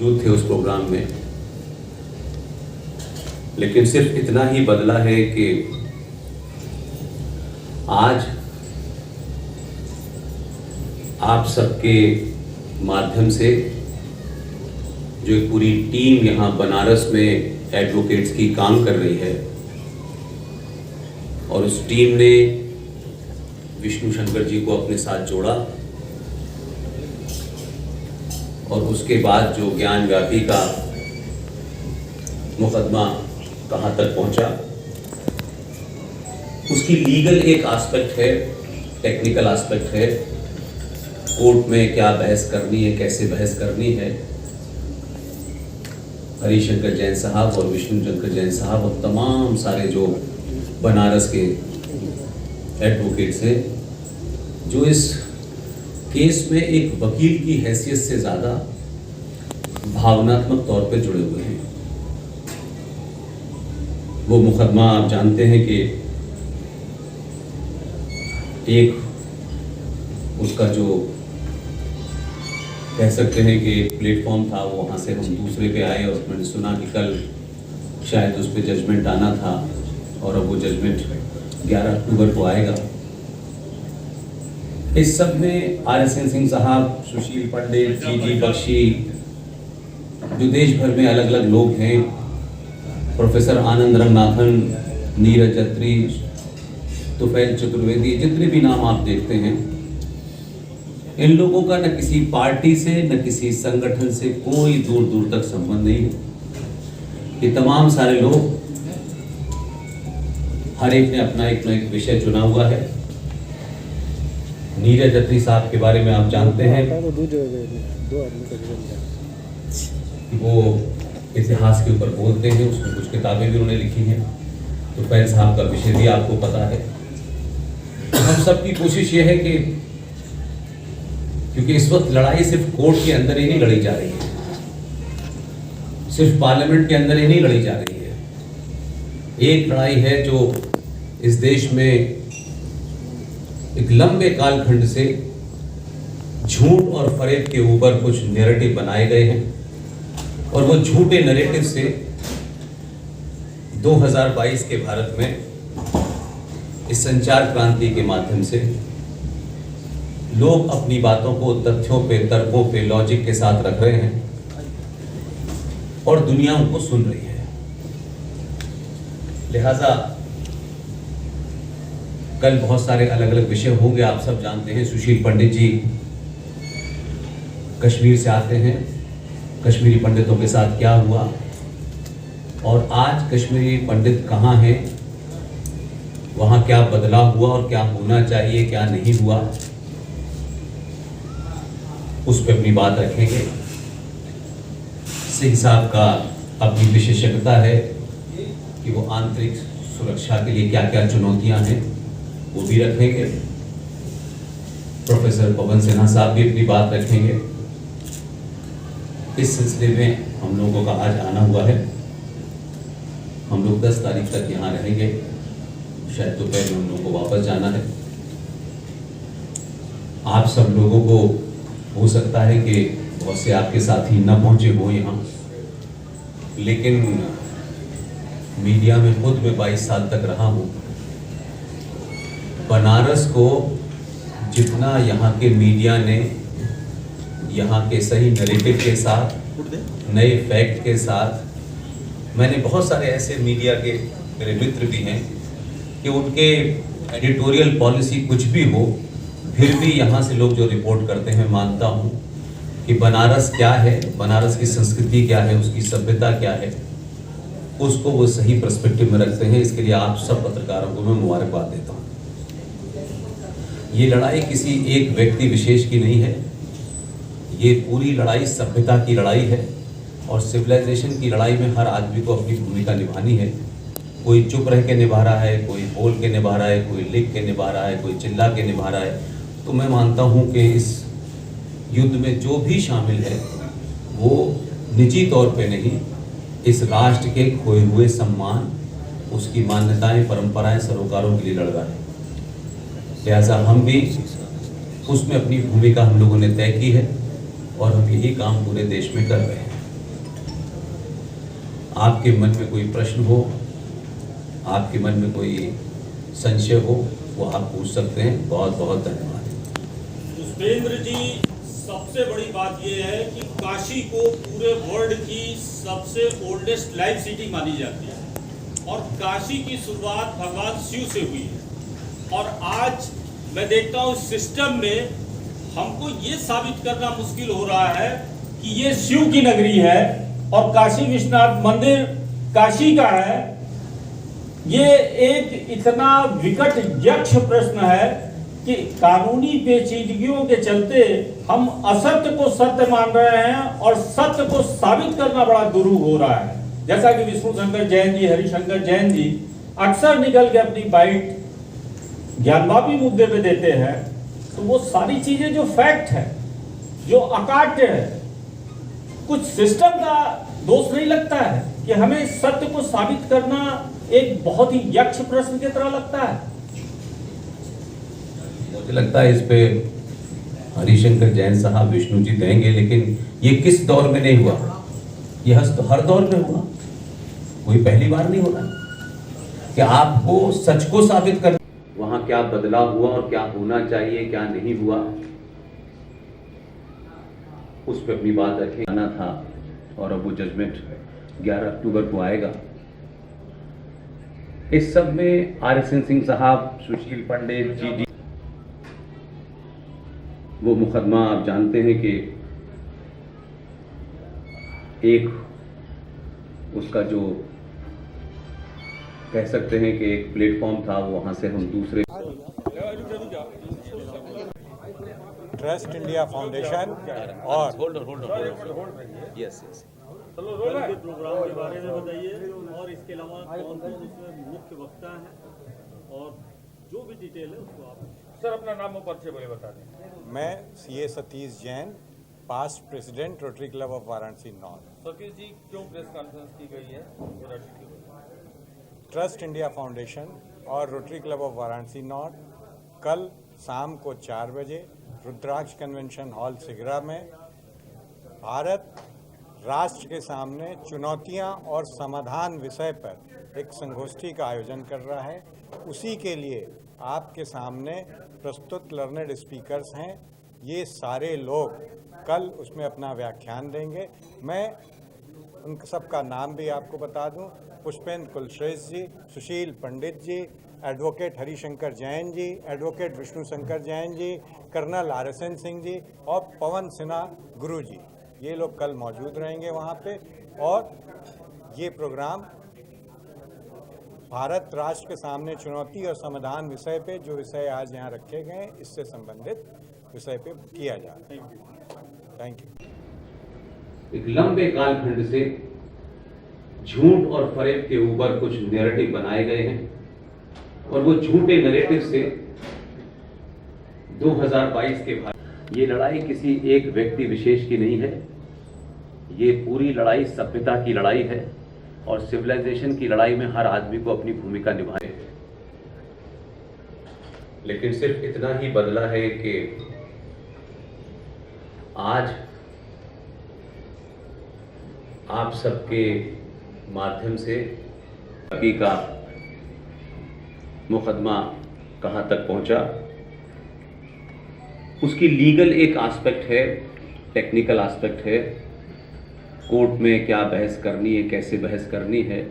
मौजूद थे उस प्रोग्राम में, लेकिन सिर्फ इतना ही बदला है कि आज आप सबके माध्यम से जो एक पूरी टीम यहाँ बनारस में एडवोकेट्स की काम कर रही है, और उस टीम ने विष्णु शंकर जी को अपने साथ जोड़ा, और उसके बाद जो ज्ञान व्यापी का मुकदमा कहाँ तक पहुँचा, उसकी लीगल एक एस्पेक्ट है, टेक्निकल एस्पेक्ट है, कोर्ट में क्या बहस करनी है, कैसे बहस करनी है। हरिशंकर जैन साहब और विष्णु शंकर जैन साहब और तमाम सारे जो बनारस के एडवोकेट्स हैं, जो इस केस में एक वकील की हैसियत से ज़्यादा भावनात्मक तौर पे जुड़े हुए हैं। वो मुकदमा आप जानते हैं कि एक उसका जो कह सकते हैं कि प्लेटफॉर्म था, वो वहाँ से हम दूसरे पे आए, और मैंने सुना कि कल शायद उस पर जजमेंट आना था, और अब वो जजमेंट 11 अक्टूबर को आएगा। इस सब में RSN सिंह साहब, सुशील पंडित, GG बख्शी, जो देश भर में अलग अलग लोग हैं, प्रोफेसर आनंद रंगनाथन, नीरज अत्री, तुफैल चतुर्वेदी, जितने भी नाम आप देखते हैं, इन लोगों का न किसी पार्टी से न किसी संगठन से कोई दूर दूर तक संबंध नहीं है। ये तमाम सारे लोग, हर एक ने अपना एक न एक विषय चुना हुआ है। नीरज अत्री साहब के बारे में आप जानते हैं, वो इतिहास के ऊपर बोलते हैं, उसमें कुछ किताबें भी उन्होंने लिखी हैं। तो फैल साहब का विषय भी आपको पता है। तो हम सब की कोशिश ये है कि, क्योंकि इस वक्त लड़ाई सिर्फ कोर्ट के अंदर ही नहीं लड़ी जा रही है, सिर्फ पार्लियामेंट के अंदर ही नहीं लड़ी जा रही है। एक लड़ाई है जो इस देश में एक लंबे कालखंड से झूठ और फरेब के ऊपर कुछ नैरेटिव बनाए गए हैं, और वो झूठे नैरेटिव से 2022 के भारत में इस संचार क्रांति के माध्यम से लोग अपनी बातों को तथ्यों पे, तर्कों पे, लॉजिक के साथ रख रहे हैं, और दुनिया उनको सुन रही है। लिहाजा कल बहुत सारे अलग अलग विषय होंगे। आप सब जानते हैं, सुशील पंडित जी कश्मीर से आते हैं, कश्मीरी पंडितों के साथ क्या हुआ, और आज कश्मीरी पंडित कहाँ हैं, वहाँ क्या बदलाव हुआ और क्या होना चाहिए, क्या नहीं हुआ, उस पर अपनी बात रखेंगे। सिंह साहब का अपनी विशेषज्ञता है कि वो आंतरिक सुरक्षा के लिए क्या क्या चुनौतियां हैं, वो भी रखेंगे। प्रोफेसर पवन सिन्हा साहब भी अपनी बात रखेंगे। इस सिलसिले में हम लोगों का आज आना हुआ है। हम लोग 10 तारीख तक यहाँ रहेंगे, शायद दोपहर में हम लोगों को वापस जाना है। आप सब लोगों को हो सकता है कि बहुत से आपके साथी न पहुँचे हो यहाँ, लेकिन मीडिया में खुद मैं 22 साल तक रहा हूँ। बनारस को जितना यहाँ के मीडिया ने यहाँ के सही नैरेटिव के साथ, नए फैक्ट के साथ, मैंने बहुत सारे ऐसे मीडिया के मेरे मित्र भी हैं कि उनके एडिटोरियल पॉलिसी कुछ भी हो, फिर भी यहाँ से लोग जो रिपोर्ट करते हैं, मानता हूँ कि बनारस क्या है, बनारस की संस्कृति क्या है, उसकी सभ्यता क्या है, उसको वो सही पर्सपेक्टिव में रखते हैं। इसके लिए आप सब पत्रकारों को मैं मुबारकबाद देता हूँ। ये लड़ाई किसी एक व्यक्ति विशेष की नहीं है, ये पूरी लड़ाई सभ्यता की लड़ाई है, और सिविलाइजेशन की लड़ाई में हर आदमी को अपनी भूमिका निभानी है। कोई चुप रह के निभा रहा है, कोई बोल के निभा रहा है, कोई लिख के निभा रहा है, कोई चिल्ला के निभा रहा है। तो मैं मानता हूँ कि इस युद्ध में जो भी शामिल है वो निजी तौर पे नहीं, इस राष्ट्र के खोए हुए सम्मान, उसकी मान्यताएं, परंपराएं, सरोकारों के लिए लड़ रहा है। लिहाजा हम भी उसमें अपनी भूमिका हम लोगों ने तय की है, और हम यही काम पूरे देश में कर रहे हैं। आपके मन में कोई प्रश्न हो, आपके मन में कोई संशय हो, वो आप पूछ सकते हैं। बहुत बहुत धन्यवाद। पुष्पेंद्र जी, सबसे बड़ी बात यह है कि काशी को पूरे वर्ल्ड की सबसे ओल्डेस्ट लाइफ सिटी मानी जाती है और काशी की शुरुआत भगवान शिव से हुई है। और आज मैं देखता हूँ सिस्टम में हमको ये साबित करना मुश्किल हो रहा है कि ये शिव की नगरी है और काशी विश्वनाथ मंदिर काशी का है। ये एक इतना विकट यक्ष प्रश्न है कि कानूनी पेचीदगियों के चलते हम असत्य को सत्य मान रहे हैं और सत्य को साबित करना बड़ा दुरूह हो रहा है। जैसा कि विष्णु शंकर जैन जी, हरिशंकर जैन जी अक्सर निकल के अपनी बाइट ज्ञानवापी मुद्दे पे देते हैं, तो वो सारी चीजें जो फैक्ट है, जो अकाट्य है, कुछ सिस्टम का दोष नहीं लगता है कि हमें सत्य को साबित करना एक बहुत ही यक्ष प्रश्न की तरह लगता है। मुझे लगता है इस पे हरिशंकर जैन साहब विष्णु जी देंगे, लेकिन ये किस दौर में नहीं हुआ? ये हर दौर में हुआ, कोई पहली बार नहीं होना कि आपको सच को साबित कर। वहां क्या बदलाव हुआ और क्या होना चाहिए, क्या नहीं हुआ, उस पर अपनी बात रखें। आना था और अब वो जजमेंट 11 अक्टूबर को आएगा। इस सब में RSN सिंह साहब, सुशील पंडित जी, वो मुकदमा आप जानते हैं कि एक उसका जो कह सकते हैं कि एक प्लेटफॉर्म था, वहां से हम दूसरे ट्रस्ट इंडिया फाउंडेशन और यस कल के प्रोग्राम के बारे में बताइए और इसके अलावा कौन कौन उसमें मुख्य वक्ता हैं और जो भी डिटेल है उसको आप सर अपना नाम और परिचय बोले बता दें। मैं CA Satish Jain, past president Rotary Club of Varanasi North. Satish ji, क्यों प्रेस कॉन्फ्रेंस की गई है? ट्रस्ट इंडिया फाउंडेशन और Rotary Club of Varanasi North कल शाम को 4 बजे रुद्राक्ष कन्वेंशन हॉल सिगरा में भारत राष्ट्र के सामने चुनौतियां और समाधान विषय पर एक संगोष्ठी का आयोजन कर रहा है। उसी के लिए आपके सामने प्रस्तुत लर्नेड स्पीकर्स हैं। ये सारे लोग कल उसमें अपना व्याख्यान देंगे। मैं उन सबका नाम भी आपको बता दूं: पुष्पेंद्र कुलश्रेष्ठ जी, सुशील पंडित जी, advocate Harishankar Jain ji, advocate Vishnu Shankar Jain ji, colonel RSN Singh ji और पवन सिन्हा गुरु जी। ये लोग कल मौजूद रहेंगे वहाँ पे। और ये प्रोग्राम भारत राष्ट्र के सामने चुनौती और समाधान विषय पे, जो विषय आज यहाँ रखे गए हैं, इससे संबंधित विषय पे किया जा रहा है। Thank you. एक लंबे कालखंड से झूठ और फरेब के ऊपर कुछ नैरेटिव बनाए गए हैं और वो झूठे नैरेटिव से 2022 के बाद ये लड़ाई किसी एक व्यक्ति विशेष की नहीं है। ये पूरी लड़ाई सभ्यता की लड़ाई है और सिविलाइजेशन की लड़ाई में हर आदमी को अपनी भूमिका निभानी है। लेकिन सिर्फ इतना ही बदला है कि आज आप सबके माध्यम से अभी का मुकदमा कहां तक पहुंचा, उसकी लीगल एक एस्पेक्ट है, टेक्निकल एस्पेक्ट है, कोर्ट में क्या बहस करनी है, कैसे बहस करनी है,